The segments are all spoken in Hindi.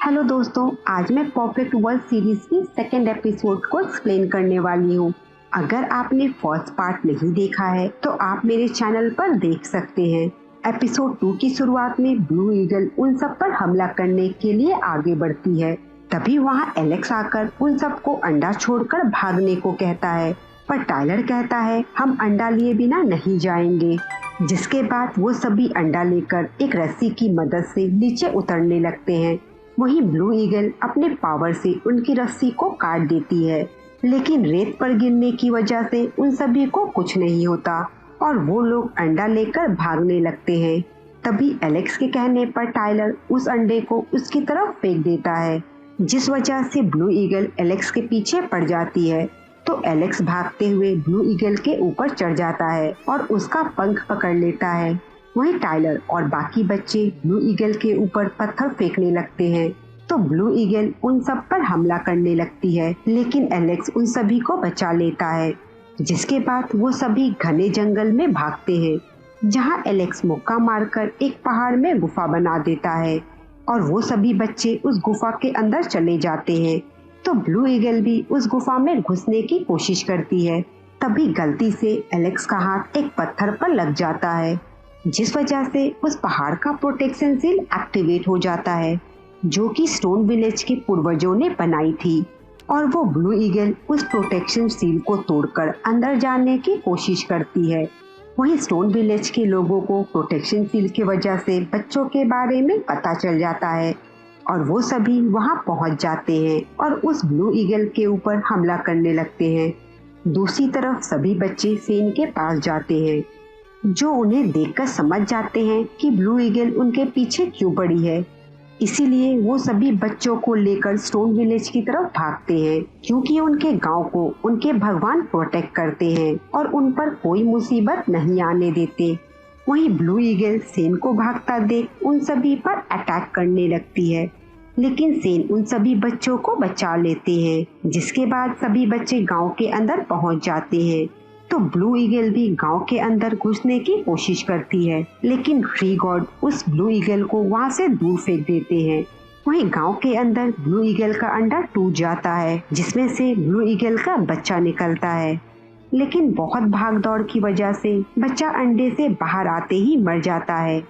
हेलो दोस्तों, आज मैं परफेक्ट वर्ल्ड सीरीज की सेकेंड एपिसोड को एक्सप्लेन करने वाली हूँ। अगर आपने फर्स्ट पार्ट नहीं देखा है तो आप मेरे चैनल पर देख सकते हैं। एपिसोड 2 की शुरुआत में ब्लू ईगल उन सब पर हमला करने के लिए आगे बढ़ती है। तभी वहाँ एलेक्स आकर उन सबको अंडा छोड़कर भागने को कहता है, पर टाइलर कहता है हम अंडा लिए बिना नहीं जाएंगे। जिसके बाद वो सभी अंडा लेकर एक रस्सी की मदद से नीचे उतरने लगते हैं। वहीं ब्लू ईगल अपने पावर से उनकी रस्सी को काट देती है, लेकिन रेत पर गिरने की वजह से उन सभी को कुछ नहीं होता और वो लोग अंडा लेकर भागने लगते हैं। तभी एलेक्स के कहने पर टाइलर उस अंडे को उसकी तरफ फेंक देता है, जिस वजह से ब्लू ईगल एलेक्स के पीछे पड़ जाती है। तो एलेक्स भागते हुए ब्लू ईगल के ऊपर चढ़ जाता है और उसका पंख पकड़ लेता है। वहीं टाइलर और बाकी बच्चे ब्लू ईगल के ऊपर पत्थर फेंकने लगते हैं, तो ब्लू ईगल उन सब पर हमला करने लगती है, लेकिन एलेक्स उन सभी को बचा लेता है। जिसके बाद वो सभी घने जंगल में भागते हैं, जहां एलेक्स मुक्का मारकर एक पहाड़ में गुफा बना देता है और वो सभी बच्चे उस गुफा के अंदर चले जाते हैं। तो ब्लू ईगल भी उस गुफा में घुसने की कोशिश करती है। तभी गलती से एलेक्स का हाथ एक पत्थर पर लग जाता है, जिस वजह से उस पहाड़ का प्रोटेक्शन सील एक्टिवेट हो जाता है, जो कि स्टोन विलेज के पूर्वजों ने बनाई थी। और वो ब्लू ईगल उस प्रोटेक्शन सील को तोड़कर अंदर जाने की कोशिश करती है। वहीं स्टोन विलेज के लोगों को प्रोटेक्शन सील की वजह से बच्चों के बारे में पता चल जाता है और वो सभी वहां पहुंच जाते हैं और उस ब्लू ईगल के ऊपर हमला करने लगते हैं। दूसरी तरफ सभी बच्चे सेन के पास जाते हैं, जो उन्हें देखकर समझ जाते हैं कि ब्लू ईगल उनके पीछे क्यों पड़ी है। इसीलिए वो सभी बच्चों को लेकर स्टोन विलेज की तरफ भागते हैं, क्योंकि उनके गांव को उनके भगवान प्रोटेक्ट करते हैं और उन पर कोई मुसीबत नहीं आने देते। वहीं ब्लू ईगल सेन को भागता देख उन सभी पर अटैक करने लगती है, लेकिन सेन उन सभी बच्चों को बचा लेते हैं। जिसके बाद सभी बच्चे गांव के अंदर पहुंच जाते हैं। तो ब्लू ईगल भी गांव के अंदर घुसने की कोशिश करती है, लेकिन ट्री गॉड उस ब्लू ईगल को वहां से दूर फेंक देते हैं। वहीं गांव के अंदर ब्लू ईगल का अंडा टूट जाता है, जिसमें से ब्लू ईगल का बच्चा निकलता है, लेकिन बहुत भाग दौड़ की वजह से बच्चा अंडे से बाहर आते ही मर जाता है।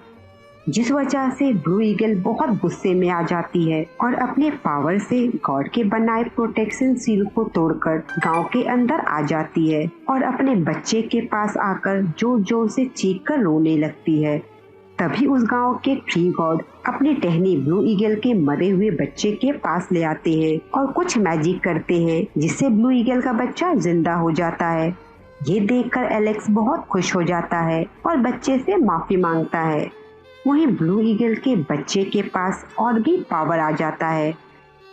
जिस वजह से ब्लू ईगल बहुत गुस्से में आ जाती है और अपने पावर से गॉड के बनाए प्रोटेक्शन सील को तोड़कर गांव के अंदर आ जाती है और अपने बच्चे के पास आकर जोर जोर से चीख कर रोने लगती है। तभी उस गांव के ट्री गॉड अपनी टहनी ब्लू ईगल के मरे हुए बच्चे के पास ले आते हैं और कुछ मैजिक करते हैं, जिससे ब्लू ईगल का बच्चा जिंदा हो जाता है। ये देखकर एलेक्स बहुत खुश हो जाता है और बच्चे से माफी मांगता है। वहीं ब्लू ईगल के बच्चे के पास और भी पावर आ जाता है।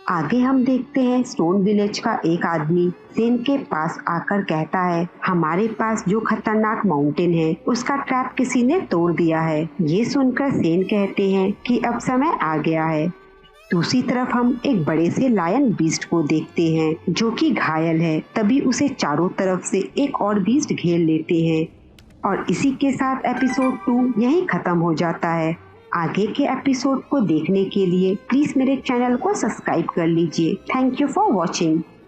आगे हम देखते हैं स्टोन विलेज का एक आदमी सेन के पास आकर कहता है, हमारे पास जो खतरनाक माउंटेन है उसका ट्रैप किसी ने तोड़ दिया है। ये सुनकर सेन कहते हैं कि अब समय आ गया है। दूसरी तरफ हम एक बड़े से लायन बीस्ट को देखते हैं, जो कि घायल है। तभी उसे चारों तरफ से एक और बीस्ट घेर लेते हैं और इसी के साथ एपिसोड 2 यहीं खत्म हो जाता है। आगे के एपिसोड को देखने के लिए प्लीज मेरे चैनल को सब्सक्राइब कर लीजिए। Thank you for watching.